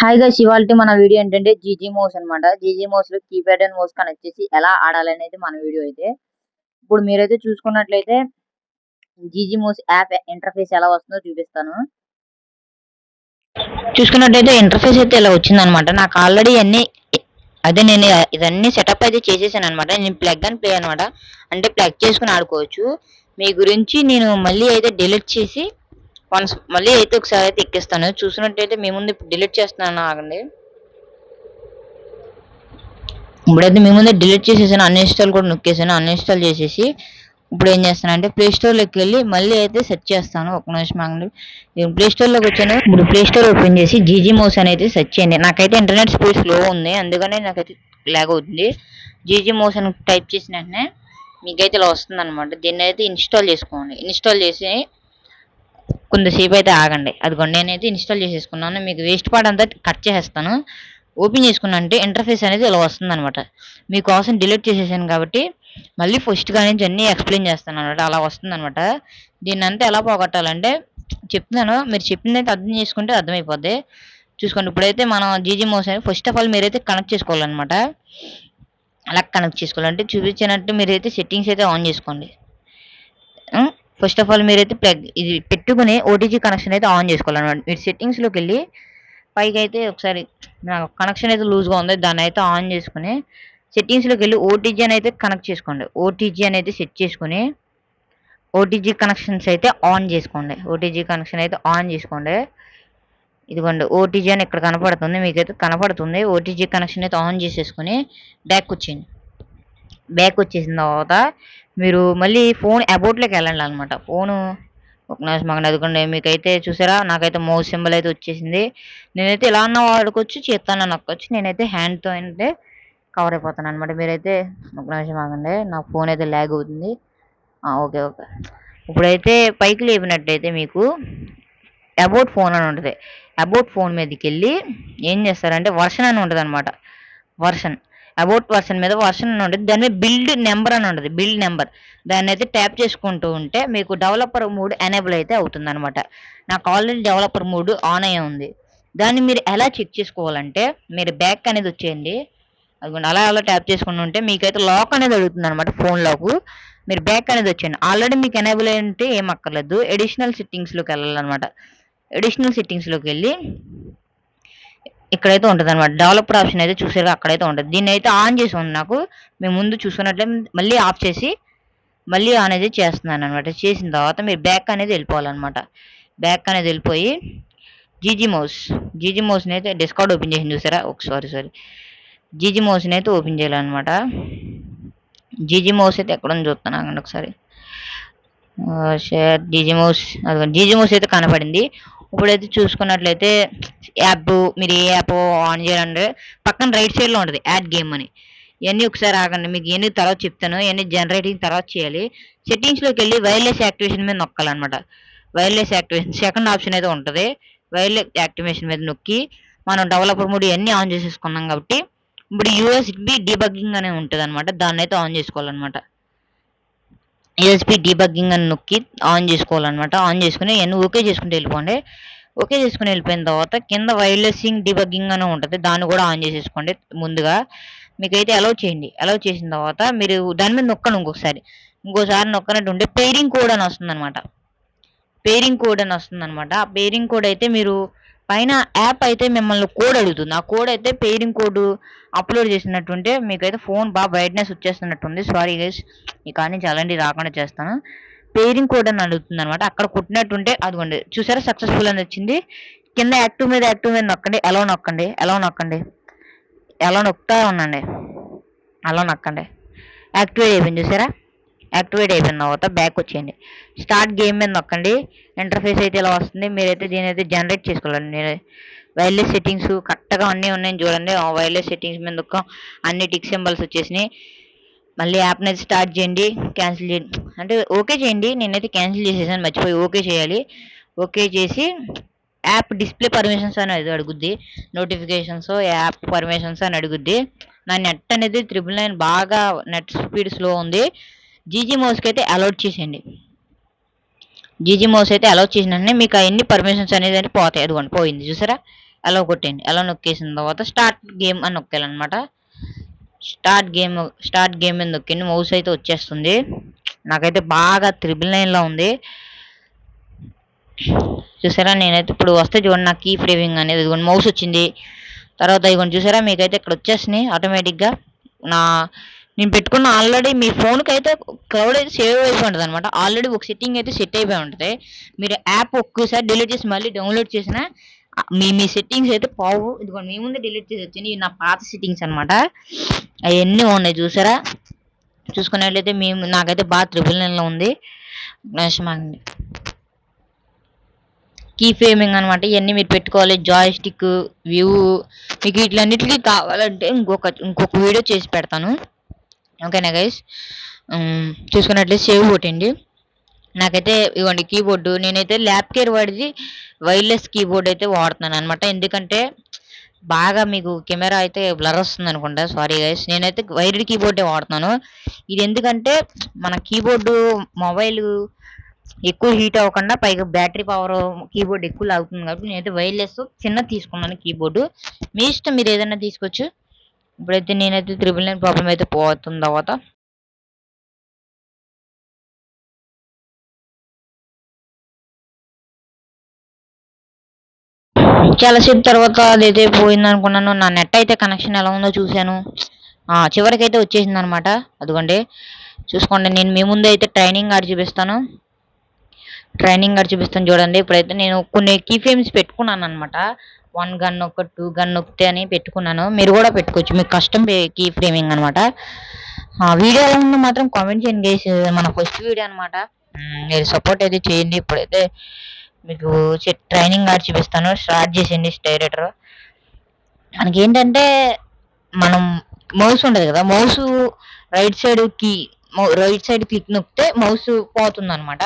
Hi guys, ఇవాల్టి మన video ఏంటంటే జీజీ మౌస్ అన్నమాట. జీజీ మౌస్ లో కీప్యాడ్ అండ్ మౌస్ కనెక్ట్ చేసి ఎలా ఆడాలనేది మన వీడియో అయితే. ఇప్పుడు మీరైతే చూసుకున్నట్లయితే జీజీ మౌస్ యాప్ ఇంటర్ఫేస్ ఎలా వస్తుందో చూపిస్తాను. చూసుకున్నట్లయితే ఇంటర్ఫేస్ అయితే ఇలా వచ్చిందనమాట. నాకు ఆల్రెడీ నేను ఇదన్నీ సెటప్ అయితే చేసేసాను అనమాట. నేను ప్లగ్ అండ్ ప్లే అనమాట, అంటే ప్లగ్ చేసుకుని ఆడుకోవచ్చు. మీ గురించి నేను మళ్ళీ అయితే డిలీట్ చేసి మళ్ళీ అయితే ఒకసారి అయితే ఎక్కిస్తాను. చూసినట్టయితే మీ ముందు డిలీట్ చేస్తున్నాను, ఆగండి. ఇప్పుడైతే మీ ముందే డిలీట్ చేసేసాను, అన్ఇన్స్టాల్ కూడా నొక్కేసాను. అన్ఇన్స్టాల్ చేసేసి ఇప్పుడు ఏం చేస్తానంటే ప్లే స్టోర్లోకి వెళ్ళి మళ్ళీ అయితే సెర్చ్ చేస్తాను. ఒక నిమిషం ఆగండి. నేను ప్లే స్టోర్లోకి వచ్చాను. ఇప్పుడు ప్లే స్టోర్ ఓపెన్ చేసి జీజీ మౌస్ అనేది సెర్చ్ చేయండి. నాకైతే ఇంటర్నెట్ స్పీడ్ స్లో ఉంది, అందుకనే నాకైతే లాగ్ అవుతుంది. జీజీ మౌస్ అని టైప్ చేసిన వెంటనే మీకైతే ఇలా వస్తుంది అనమాట. దీన్ని అయితే ఇన్స్టాల్ చేసుకోండి. ఇన్స్టాల్ చేసి కొంతసేపు అయితే ఆగండి. అదిగోండి, నేనైతే ఇన్స్టాల్ చేసేసుకున్నాను. మీకు వేస్ట్ పార్ట్ అంతా కట్ చేసేస్తాను. ఓపెన్ చేసుకున్నా అంటే ఇంటర్ఫేస్ అనేది ఇలా వస్తుంది అనమాట. మీకోసం డిలీట్ చేసేసాను కాబట్టి మళ్ళీ ఫస్ట్ గా నుంచి అన్నీ ఎక్స్ప్లెయిన్ చేస్తాను అనమాట. అలా వస్తుంది అనమాట. దీన్ని అంతా ఎలా పోగొట్టాలంటే చెప్తున్నాను, మీరు చెప్పింది అయితే అర్థం చేసుకుంటే అర్థమైపోద్ది. చూసుకోండి, ఇప్పుడైతే మనం జీజీ మౌస్ అని ఫస్ట్ ఆఫ్ ఆల్ మీరైతే కనెక్ట్ చేసుకోవాలన్నమాట. అలా కనెక్ట్ చేసుకోవాలంటే చూపించినట్టు మీరైతే సెట్టింగ్స్ అయితే ఆన్ చేసుకోండి. ఫస్ట్ ఆఫ్ ఆల్ మీరైతే ఇది పెట్టుకుని ఓటీజీ కనెక్షన్ అయితే ఆన్ చేసుకోవాలన్నమాట. మీరు సెట్టింగ్స్లోకి వెళ్ళి పైకి అయితే ఒకసారి నాకు కనెక్షన్ అయితే లూజ్గా ఉంది, దాన్ని అయితే ఆన్ చేసుకుని సెట్టింగ్స్లోకి వెళ్ళి ఓటీజీ అని అయితే కనెక్ట్ చేసుకోండి. ఓటీజీ అనేది సెట్ చేసుకుని ఓటీజీ కనెక్షన్స్ అయితే ఆన్ చేసుకోండి. ఓటీజీ కనెక్షన్ అయితే ఆన్ చేసుకోండి. ఇదిగోండి, ఓటీజీ అని ఇక్కడ కనపడుతుంది, మీకైతే కనపడుతుంది. ఓటీజీ కనెక్షన్ అయితే ఆన్ చేసేసుకుని బ్యాక్ వచ్చేయండి. బ్యాక్ వచ్చేసిన తర్వాత మీరు మళ్ళీ ఫోన్ అబౌట్లోకి వెళ్ళండి అనమాట. ఫోను ఒక నిమిషం మాకు అదుకోండి. మీకైతే చూసారా, నాకైతే మౌస్ సింబల్ అయితే వచ్చేసింది. నేనైతే ఇలా అన్న వాడుకోవచ్చు, చేత్తాన నొక్కొచ్చు. నేనైతే హ్యాండ్తో అయితే కవర్ అయిపోతాను అనమాట. మీరైతే ఒక నిమిషం ఆగండి, నా ఫోన్ అయితే ల్యాగ్ అవుతుంది. Okay okay. ఇప్పుడైతే పైకి లేపినట్టయితే మీకు అబౌట్ ఫోన్ అని ఉంటుంది. అబౌట్ ఫోన్ మీదకి వెళ్ళి ఏం చేస్తారంటే వర్షన్ అని ఉంటుంది అనమాట. వర్షన్, అబౌట్ వర్షన్ మీద వర్షన్ అని ఉంటుంది. దాని మీద బిల్డ్ నెంబర్ అని ఉంటుంది. బిల్డ్ నెంబర్ దాన్ని అయితే ట్యాప్ చేసుకుంటూ ఉంటే మీకు డెవలపర్ మోడ్ ఎనేబుల్ అయితే అవుతుంది అనమాట. నాకు ఆల్రెడీ డెవలపర్ మోడ్ ఆన్ అయ్యే ఉంది. దాన్ని మీరు ఎలా చెక్ చేసుకోవాలంటే మీరు బ్యాక్ అనేది వచ్చేయండి. అదిగోండి, అలా అలా ట్యాప్ చేసుకుంటూ ఉంటే మీకైతే లాక్ అనేది అడుగుతుంది అనమాట. ఫోన్ లాక్ మీరు బ్యాక్ అనేది వచ్చేయండి. ఆల్రెడీ మీకు ఎనేబుల్ అంటే ఏం అక్కర్లేదు. ఎడిషనల్ సెట్టింగ్స్లోకి వెళ్ళాలన్నమాట. ఎడిషనల్ సెట్టింగ్స్లోకి వెళ్ళి ఇక్కడైతే ఉంటుంది అనమాట. డెవలపర్ ఆప్షన్ అయితే చూసారు, అక్కడైతే ఉంటుంది. దీన్ని అయితే ఆన్ చేసి ఉంది నాకు. మేము ముందు చూసుకున్నట్లే మళ్ళీ ఆఫ్ చేసి మళ్ళీ ఆన్ అనేది చేస్తున్నాను అనమాట. చేసిన తర్వాత మీరు బ్యాక్ అనేది వెళ్ళిపోవాలన్నమాట. బ్యాక్ అనేది వెళ్ళిపోయి జీజీ మౌస్ని అయితే డిస్కౌంట్ ఓపెన్ చేసింది చూసారా. సారీ, జీజీ మౌస్ని అయితే ఓపెన్ చేయాలన్నమాట. జీజీ మౌస్ అయితే ఎక్కడ చూస్తున్నాను అండి ఒకసారి. షేర్ జీజీ మౌస్ అయితే కనపడింది. ఇప్పుడైతే చూసుకున్నట్లయితే యాప్, మీరు ఏ యాప్ ఆన్ చేయాలంటే పక్కన రైట్ సైడ్లో ఉంటుంది యాడ్ గేమ్ అని. ఇవన్నీ ఒకసారి ఆగండి, మీకు ఇవన్నీ తర్వాత చెప్తాను. ఇవన్నీ జనరేటింగ్ తర్వాత చేయాలి. సెట్టింగ్స్లోకి వెళ్ళి వైర్లెస్ యాక్టివేషన్ మీద నొక్కాలన్నమాట. వైర్లెస్ యాక్టివేషన్ సెకండ్ ఆప్షన్ అయితే ఉంటుంది. వైర్లెస్ యాక్టివేషన్ మీద నొక్కి మనం డెవలపర్ మోడ్ ఇవన్నీ ఆన్ చేసేసుకున్నాం కాబట్టి ఇప్పుడు యూఎస్బి డీబగ్గింగ్ అనే ఉంటుంది అనమాట. దాన్ని అయితే ఆన్ చేసుకోవాలన్నమాట. యూఎస్బి డీబగ్గింగ్ అని నొక్కి ఆన్ చేసుకోవాలన్నమాట. ఆన్ చేసుకుని ఇవన్నీ ఓకే చేసుకుంటూ వెళ్ళిపోండి. ఓకే చేసుకుని వెళ్ళిపోయిన తర్వాత కింద వైర్లెస్సింగ్ డీబగ్గింగ్ అని ఉంటుంది, దాన్ని కూడా ఆన్ చేసేసుకోండి. ముందుగా మీకైతే అలౌ చేయండి. అలౌ చేసిన తర్వాత మీరు దాని మీద నొక్కండి. ఇంకోసారి నొక్కనట్టు ఉంటే పేరింగ్ కోడ్ అని వస్తుంది అనమాట. పేరింగ్ కోడ్ అని వస్తుంది అనమాట. ఆ పేరింగ్ కోడ్ అయితే మీరు పైన యాప్ అయితే మిమ్మల్ని కోడ్ అడుగుతుంది. ఆ కోడ్ అయితే పేరింగ్ కోడ్ అప్లోడ్ చేసినట్టుంటే మీకైతే ఫోన్ బాగా బ్రైట్నెస్ వచ్చేస్తున్నట్టుంది. సారీ గైస్, ఈ కానీ అలాంటివి రాకుండా చేస్తాను. పేరింగ్ కోడ్ అని అడుగుతుంది అనమాట. అక్కడ కొట్టినట్టుంటే అదిగోండి, చూసారా సక్సెస్ఫుల్ అని వచ్చింది. కింద యాక్టివ్ మీద నొక్కండి. ఎలా నొక్కుతా ఉండండి. అలా నొక్కండి. యాక్టివేట్ అయిపోయింది చూసారా. యాక్టివేట్ అయిపోయిన తర్వాత బ్యాక్ వచ్చేయండి. స్టార్ట్ గేమ్ మీద నొక్కండి. ఇంటర్ఫేస్ అయితే ఇలా వస్తుంది. మీరైతే దీని అయితే జనరేట్ చేసుకోవాలండి. నేను వైర్లెస్ సెట్టింగ్స్ కరెక్ట్గా అన్నీ ఉన్నాయని చూడండి. వైర్లెస్ సెట్టింగ్స్ మీద నొక్క అన్ని టిక్ సింబల్స్ వచ్చేసినాయి. మళ్ళీ యాప్ని అయితే స్టార్ట్ చేయండి. క్యాన్సిల్ చేయండి అంటే ఓకే చేయండి. నేనైతే క్యాన్సిల్ చేసేసాను, మర్చిపోయి ఓకే చేయాలి. ఓకే చేసి యాప్ డిస్ప్లే పర్మిషన్స్ అని అది అడుగుద్ది. నోటిఫికేషన్స్, యాప్ పర్మిషన్స్ అని అడుగుద్ది. నా నెట్ అనేది 999 బాగా నెట్ స్పీడ్ స్లో ఉంది. జీజీ మౌస్కి అయితే అలౌట్ చేసేయండి. జీజీ మౌస్ అయితే అలౌట్ చేసినట్టే మీకు అవన్నీ పర్మిషన్స్ అనేది పోతాయి. అదిగోండి పోయింది చూసారా. అలా కొట్టండి. అలా నొక్కేసిన తర్వాత స్టార్ట్ గేమ్ అని నొక్కాలన్నమాట. స్టార్ట్ గేమ్ మీద నొక్కండి. మౌస్ అయితే వచ్చేస్తుంది. నాకైతే బాగా 999 ఉంది. చూసారా, నేనైతే ఇప్పుడు వస్తే చూడండి నా కీ ఫ్రేమింగ్ అనేది. ఇదిగోండి మౌస్ వచ్చింది. తర్వాత ఇదిగోండి చూసారా, మీకైతే ఇక్కడ వచ్చేస్తున్నాయి ఆటోమేటిక్గా. నా నేను పెట్టుకున్న ఆల్రెడీ మీ ఫోన్కి అయితే క్లౌడ్ అయితే సేవ్ అయిపోయి ఉంటుంది అనమాట. ఆల్రెడీ ఒక సెట్టింగ్ అయితే సెట్ అయిపోయి ఉంటుంది. మీరు యాప్ ఒక్కసారి డిలీట్ చేసి మళ్ళీ డౌన్లోడ్ చేసిన మీ మీ సెట్టింగ్స్ అయితే పోవు. ఇదిగోండి మీ ముందే డిలీట్ చేసి వచ్చింది. ఇవి నా పాత సెట్టింగ్స్ అనమాట. అవన్నీ ఉన్నాయి చూసారా. చూసుకున్నట్లయితే నాకైతే బాగా 999 ఉంది. నష్టమండి కీ ఫ్రేమింగ్ అనమాట. ఇవన్నీ మీరు పెట్టుకోవాలి. జాయ్ స్టిక్, వ్యూ, మీకు వీటిలన్నిటికీ కావాలంటే ఇంకొక వీడియో చేసి పెడతాను. ఓకేనా గైస్. చూసుకున్నట్లయితే సేవ్ కొట్టండి. నాకైతే ఇవ్వండి కీబోర్డు. నేనైతే ల్యాప్ కేర్ వాడిది వైర్లెస్ కీబోర్డ్ అయితే వాడుతున్నాను అనమాట. ఎందుకంటే బాగా మీకు కెమెరా అయితే బ్లర్ వస్తుంది అనుకుంటా. Sorry guys. నేనైతే వైర్డ్ కీబోర్డే వాడుతున్నాను. ఇది ఎందుకంటే మన కీబోర్డు మొబైల్ ఎక్కువ హీట్ అవ్వకుండా, పైగా బ్యాటరీ పవర్ కీబోర్డ్ ఎక్కువ లాగుతుంది కాబట్టి నేనైతే వైర్లెస్ చిన్నది తీసుకున్నాను కీబోర్డు. మీ ఇష్టం, మీరు ఏదైనా తీసుకోవచ్చు. ఇప్పుడైతే నేనైతే 999 ప్రాబ్లం అయితే పోతుంది. తర్వాత చాలాసేపు తర్వాత అదైతే పోయింది అనుకున్నాను. నా నెట్ అయితే కనెక్షన్ ఎలా ఉందో చూశాను. చివరికైతే వచ్చేసింది అనమాట. అదిగోండి చూసుకోండి. నేను మీ ముందు అయితే ట్రైనింగ్ కార్డ్ చూపిస్తాను. చూడండి. ఇప్పుడైతే నేను కొన్ని కీ ఫ్రేమ్స్ పెట్టుకున్నాను అనమాట. 1 గన్, 2 గన్ నొక్కితే అని పెట్టుకున్నాను. మీరు కూడా పెట్టుకోవచ్చు. మీకు కస్టమ్ కీ ఫ్రేమింగ్ అనమాట. వీడియో ఎలా ఉందో మాత్రం కామెంట్ చేయండి గైస్. మన ఫస్ట్ వీడియో అనమాట. మీరు సపోర్ట్ అయితే చేయండి. ఇప్పుడైతే మీకు ట్రైనింగ్ కార్డ్ చూపిస్తాను. స్టార్ట్ చేసేయండి డైరెక్టర్. మనకేంటంటే మనం మౌస్ ఉంటుంది కదా, మౌస్ రైట్ సైడ్ క్లిక్ నొక్కితే మౌస్ పోతుంది అనమాట.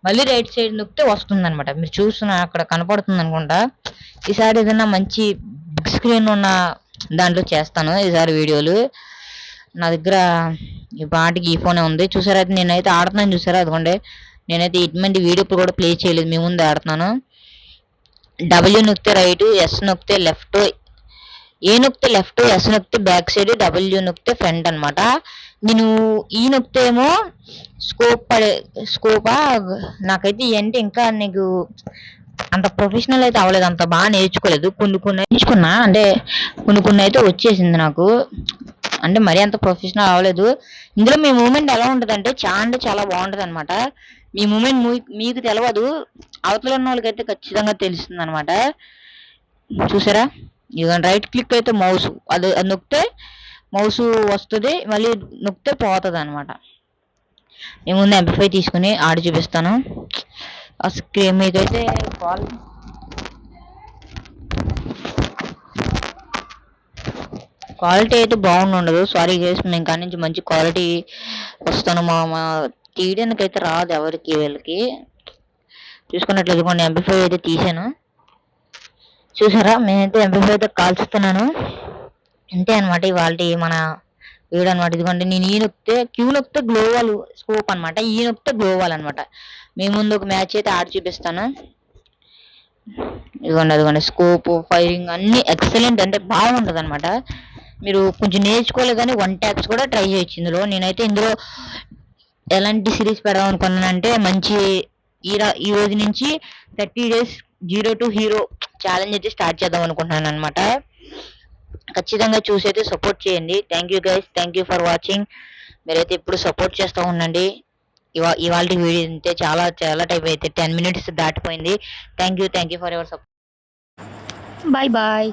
మళ్ళీ రైట్ సైడ్ నొక్కితే వస్తుంది అనమాట. మీరు చూస్తున్న అక్కడ కనపడుతుంది అనుకుంటా. ఈసారి ఏదైనా మంచి బిగ్ స్క్రీన్ ఉన్న దాంట్లో చేస్తాను ఈసారి వీడియోలు. నా దగ్గర ఈ పాటికి ఈ ఫోనే ఉంది. చూసారా, అయితే నేనైతే ఆడుతున్నాను. చూసారా, అదిగోండి నేనైతే ఇటువంటి వీడియో ఇప్పుడు కూడా ప్లే చేయలేదు. మీ ముందు ఆడుతున్నాను. డబ్ల్యూ నొక్కితే రైట్, ఎస్ నొక్కితే లెఫ్ట్, ఏ నొక్కితే లెఫ్ట్, ఎస్ నొక్కితే బ్యాక్ సైడ్, డబ్ల్యూ నొక్కితే ఫ్రంట్ అనమాట. నేను ఈ నొక్కితే ఏమో స్కోపా. నాకైతే ఏంటి ఇంకా నీకు అంత ప్రొఫెషనల్ అయితే అవ్వలేదు. అంత బాగా నేర్చుకోలేదు. కొన్ని నేర్చుకున్నా, అంటే కొన్ని అయితే వచ్చేసింది నాకు. అంటే మరీ అంత ప్రొఫెషనల్ అవ్వలేదు. ఇందులో మీ మూమెంట్ ఎలా ఉంటుంది అంటే చాలా బాగుంటుంది అనమాట. మీ మూమెంట్ మీకు తెలియదు, అవతల ఉన్న వాళ్ళకైతే ఖచ్చితంగా తెలుస్తుంది అనమాట. చూసారా, ఇక రైట్ క్లిక్ అయితే మౌస్ అది నొక్కితే మౌస్ వస్తుంది, మళ్ళీ నొక్కితే పోతుంది అనమాట. నేను ముందు ఎంపీ తీసుకుని ఆడి చూపిస్తాను. ఆ స్క్రీన్ మీకైతే క్వాలిటీ అయితే బాగుండదు. Sorry guys. మేము కాడి నుంచి మంచి క్వాలిటీ వస్తాను. మా తీయడానికి అయితే రాదు ఎవరికి వీళ్ళకి. చూసుకున్నట్లయితే కొన్ని ఎంపీ అయితే తీసాను. చూసారా, నేనైతే ఎంపీ అయితే కాల్చుతున్నాను. అంతే అనమాట ఇవాళ మన వీడు అనమాట. ఇదిగోండి నేను ఈ నొక్కితే క్యూ నొక్కితే గ్లోవల్ స్కోప్ అనమాట. ఈ నొక్కితే గ్లోవల్ అనమాట. మీ ముందు ఒక మ్యాచ్ అయితే ఆడి చూపిస్తాను. ఇదిగోండి స్కోప్, ఫైరింగ్ అన్ని ఎక్సలెంట్, అంటే బాగుంటుంది అనమాట. మీరు కొంచెం నేర్చుకోలేదు కానీ 1 ట్యాప్స్ కూడా ట్రై చేయొచ్చు ఇందులో. నేనైతే ఇందులో ఎలాంటి సిరీస్ పెడదాం అనుకున్నానంటే మంచి ఈ రోజు నుంచి 30 days 0 to హీరో ఛాలెంజ్ అయితే స్టార్ట్ చేద్దాం అనుకుంటున్నాను అనమాట. ఖచ్చితంగా చూసి అయితే సపోర్ట్ చేయండి. Thank you guys. Thank you for watching. మీరైతే ఇప్పుడు సపోర్ట్ చేస్తూ ఉండండి. ఇవాళ వీడియో అయితే చాలా టైప్ అయితే 10 minutes దాటిపోయింది. Thank you for your support. Bye bye.